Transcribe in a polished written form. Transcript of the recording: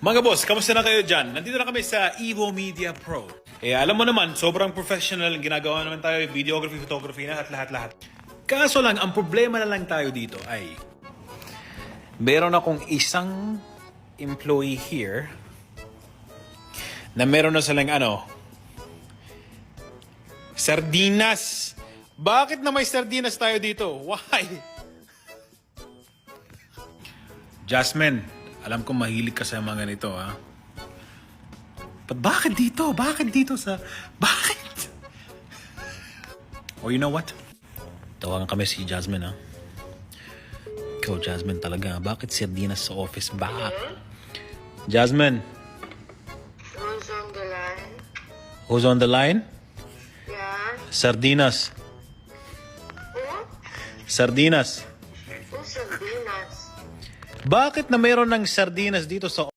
Mga boss, kamusta na kayo dyan? Nandito na kami sa Evo Media Pro. Alam mo naman, sobrang professional ang ginagawa naman tayo, videography, photography na at lahat-lahat. Kaso lang, ang problema na lang tayo dito ay meron akong isang employee here na meron na silang sardinas. Bakit na may sardinas tayo dito? Why? Jasmine, alam ko mahilig ka sa mga ganito, ha? Bakit dito? Bakit dito sa... Bakit? Or you know what? Tawagan kami si Jasmine, ha? Ikaw, Jasmine, talaga. Bakit sardinas sa office? Jasmine? Who's on the line? Who's on the line? Yeah. Sardinas. Who? Sardinas. Who's Sardinas? Bakit na mayroon ng sardinas dito sa